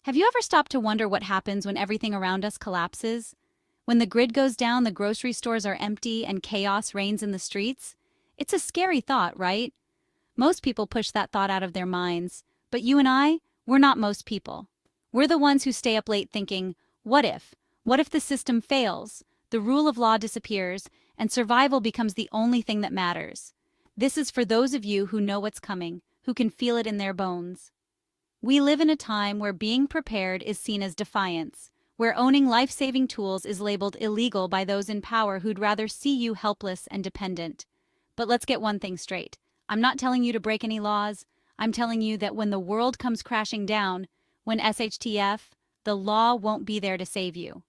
Have you ever stopped to wonder what happens when everything around us collapses? When the grid goes down, the grocery stores are empty, and chaos reigns in the streets? It's a scary thought, right? Most people push that thought out of their minds, but you and I, we're not most people. We're the ones who stay up late thinking, what if? What if the system fails, the rule of law disappears, and survival becomes the only thing that matters? This is for those of you who know what's coming, who can feel it in their bones. We live in a time where being prepared is seen as defiance, where owning life-saving tools is labeled illegal by those in power who'd rather see you helpless and dependent. But let's get one thing straight. I'm not telling you to break any laws. I'm telling you that when the world comes crashing down, when SHTF, the law won't be there to save you.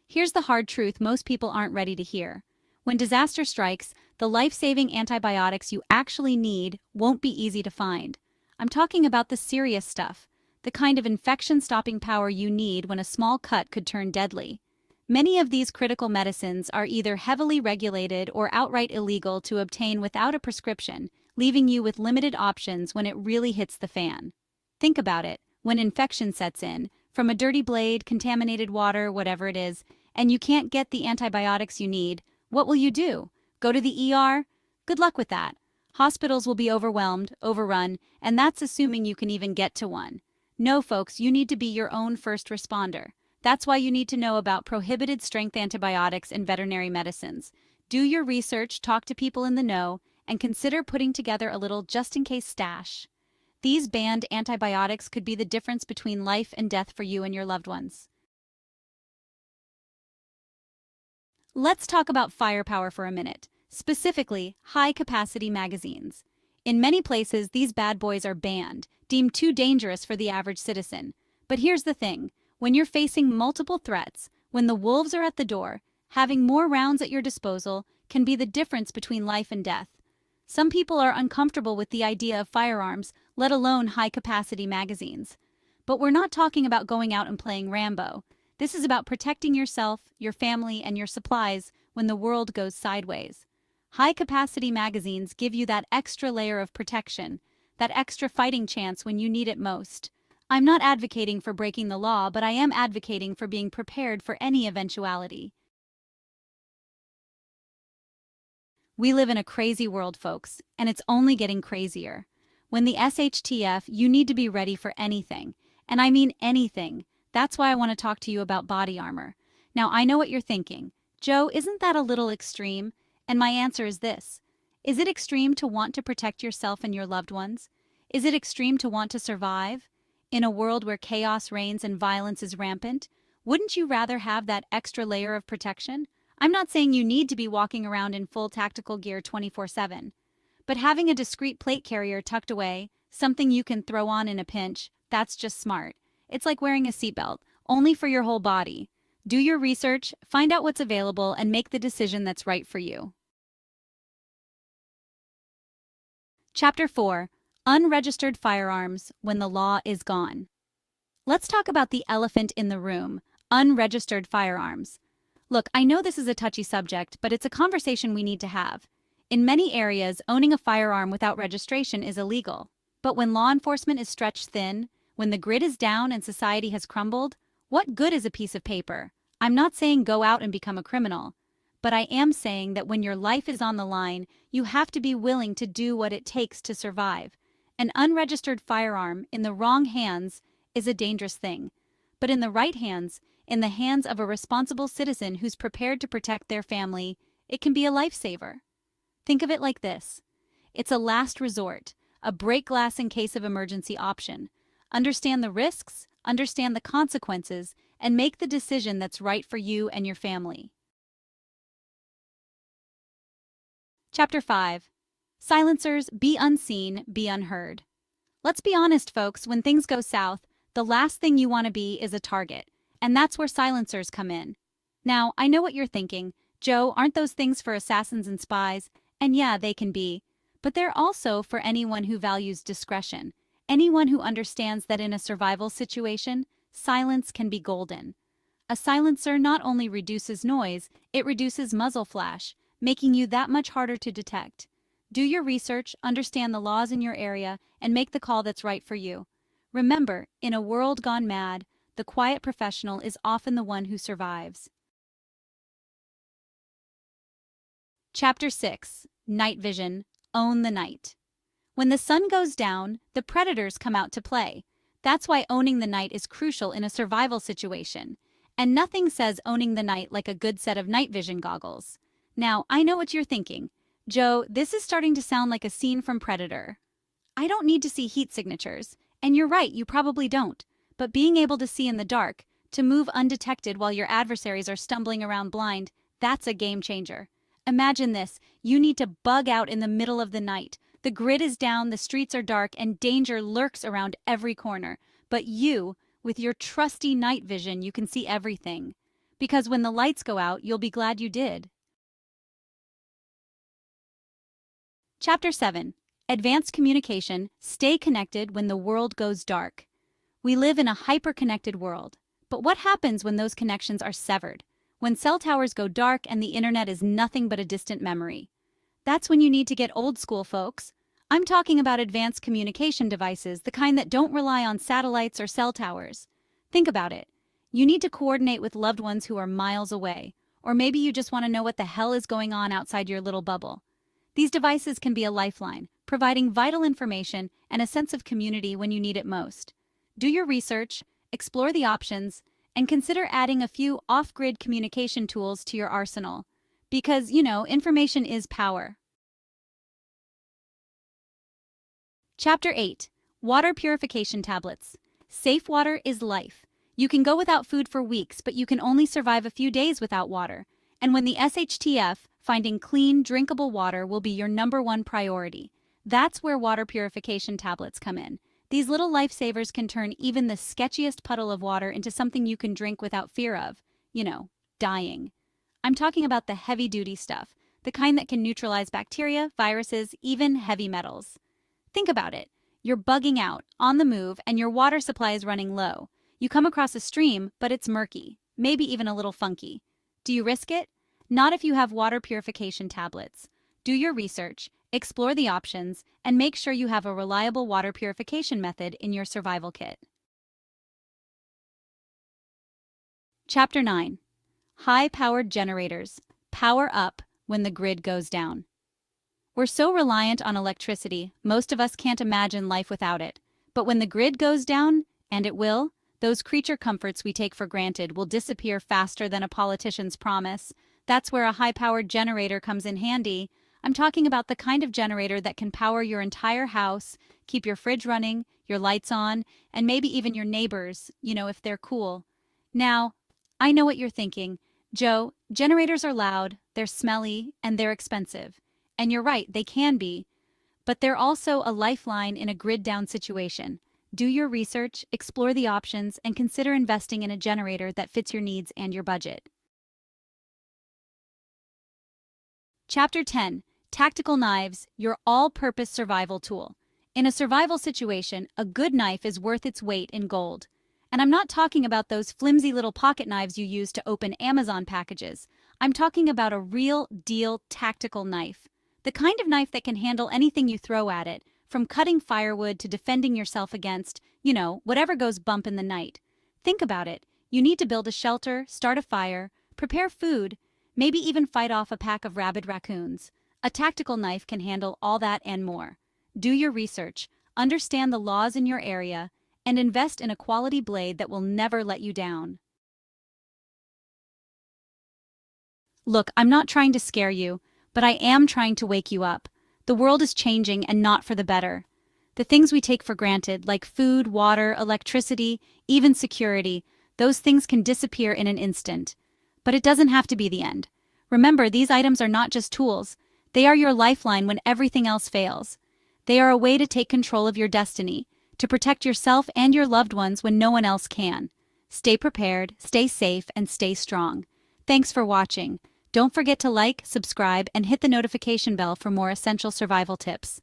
Here's the hard truth most people aren't ready to hear. When disaster strikes, the life-saving antibiotics you actually need won't be easy to find. I'm talking about the serious stuff, the kind of infection-stopping power you need when a small cut could turn deadly. Many of these critical medicines are either heavily regulated or outright illegal to obtain without a prescription, leaving you with limited options when it really hits the fan. Think about it. When infection sets in, from a dirty blade, contaminated water, whatever it is, and you can't get the antibiotics you need, what will you do? Go to the ER? Good luck with that. Hospitals will be overwhelmed, overrun, and that's assuming you can even get to one. No, folks, you need to be your own first responder. That's why you need to know about prohibited strength antibiotics and veterinary medicines. Do your research, talk to people in the know, and consider putting together a little just-in-case stash. These banned antibiotics could be the difference between life and death for you and your loved ones. Let's talk about firepower for a minute, specifically high-capacity magazines. In many places, these bad boys are banned, deemed too dangerous for the average citizen. But here's the thing. When you're facing multiple threats, when the wolves are at the door, having more rounds at your disposal can be the difference between life and death. Some people are uncomfortable with the idea of firearms, let alone high-capacity magazines. But we're not talking about going out and playing Rambo. This is about protecting yourself, your family, and your supplies when the world goes sideways. High-capacity magazines give you that extra layer of protection, that extra fighting chance when you need it most. I'm not advocating for breaking the law, but I am advocating for being prepared for any eventuality. We live in a crazy world, folks, and it's only getting crazier. When the SHTF, you need to be ready for anything. And I mean anything. That's why I want to talk to you about body armor. Now, I know what you're thinking. Joe, isn't that a little extreme? And my answer is this. Is it extreme to want to protect yourself and your loved ones? Is it extreme to want to survive? In a world where chaos reigns and violence is rampant, wouldn't you rather have that extra layer of protection? I'm not saying you need to be walking around in full tactical gear 24/7. But having a discreet plate carrier tucked away, something you can throw on in a pinch, that's just smart. It's like wearing a seatbelt, only for your whole body. Do your research, find out what's available, and make the decision that's right for you. Chapter 4. Unregistered Firearms When the Law is Gone. Let's talk about the elephant in the room, unregistered firearms. Look, I know this is a touchy subject, but it's a conversation we need to have. In many areas, owning a firearm without registration is illegal. But when law enforcement is stretched thin, when the grid is down and society has crumbled, what good is a piece of paper? I'm not saying go out and become a criminal, but I am saying that when your life is on the line, you have to be willing to do what it takes to survive. An unregistered firearm in the wrong hands is a dangerous thing, but in the right hands, in the hands of a responsible citizen who's prepared to protect their family, it can be a lifesaver. Think of it like this. It's a last resort, a break glass in case of emergency option. Understand the risks, understand the consequences, and make the decision that's right for you and your family. Chapter 5. Silencers, be unseen, be unheard. Let's be honest, folks, when things go south, the last thing you want to be is a target, and that's where silencers come in. Now, I know what you're thinking. Joe, aren't those things for assassins and spies? And yeah, they can be. But they're also for anyone who values discretion. Anyone who understands that in a survival situation, silence can be golden. A silencer not only reduces noise, it reduces muzzle flash, making you that much harder to detect. Do your research, understand the laws in your area, and make the call that's right for you. Remember, in a world gone mad, the quiet professional is often the one who survives. Chapter 6. Night Vision. Own the night. When the sun goes down, the predators come out to play. That's why owning the night is crucial in a survival situation. And nothing says owning the night like a good set of night vision goggles. Now, I know what you're thinking. Joe, this is starting to sound like a scene from Predator. I don't need to see heat signatures. And you're right, you probably don't. But being able to see in the dark, to move undetected while your adversaries are stumbling around blind, that's a game changer. Imagine this, you need to bug out in the middle of the night. The grid is down, the streets are dark, and danger lurks around every corner. But you, with your trusty night vision, you can see everything. Because when the lights go out, you'll be glad you did. Chapter 7. Advanced Communication. Stay connected when the world goes dark. We live in a hyper-connected world. But what happens when those connections are severed? When cell towers go dark and the internet is nothing but a distant memory? That's when you need to get old school, folks. I'm talking about advanced communication devices, the kind that don't rely on satellites or cell towers. Think about it. You need to coordinate with loved ones who are miles away. Or maybe you just want to know what the hell is going on outside your little bubble. These devices can be a lifeline, providing vital information and a sense of community when you need it most. Do your research, explore the options, and consider adding a few off-grid communication tools to your arsenal. Because, information is power. Chapter 8. Water Purification Tablets. Safe water is life. You can go without food for weeks, but you can only survive a few days without water. And when the SHTF, finding clean, drinkable water will be your #1 priority. That's where water purification tablets come in. These little lifesavers can turn even the sketchiest puddle of water into something you can drink without fear of, dying. I'm talking about the heavy-duty stuff, the kind that can neutralize bacteria, viruses, even heavy metals. Think about it. You're bugging out, on the move, and your water supply is running low. You come across a stream, but it's murky, maybe even a little funky. Do you risk it? Not if you have water purification tablets. Do your research, explore the options, and make sure you have a reliable water purification method in your survival kit. Chapter 9. High-powered generators. Power up when the grid goes down. We're so reliant on electricity, most of us can't imagine life without it. But when the grid goes down, and it will, those creature comforts we take for granted will disappear faster than a politician's promise. That's where a high-powered generator comes in handy. I'm talking about the kind of generator that can power your entire house, keep your fridge running, your lights on, and maybe even your neighbors, if they're cool. Now, I know what you're thinking. Joe, generators are loud, they're smelly, and they're expensive. And you're right, they can be. But they're also a lifeline in a grid-down situation. Do your research, explore the options, and consider investing in a generator that fits your needs and your budget. Chapter 10. Tactical Knives, your all-purpose survival tool. In a survival situation, a good knife is worth its weight in gold. And I'm not talking about those flimsy little pocket knives you use to open Amazon packages. I'm talking about a real-deal tactical knife. The kind of knife that can handle anything you throw at it, from cutting firewood to defending yourself against, whatever goes bump in the night. Think about it. You need to build a shelter, start a fire, prepare food, maybe even fight off a pack of rabid raccoons. A tactical knife can handle all that and more. Do your research, understand the laws in your area, and invest in a quality blade that will never let you down. Look, I'm not trying to scare you, but I am trying to wake you up. The world is changing and not for the better. The things we take for granted, like food, water, electricity, even security, those things can disappear in an instant. But it doesn't have to be the end. Remember, these items are not just tools. They are your lifeline when everything else fails. They are a way to take control of your destiny, to protect yourself and your loved ones when no one else can. Stay prepared, stay safe, and stay strong. Thanks for watching. Don't forget to like, subscribe, and hit the notification bell for more essential survival tips.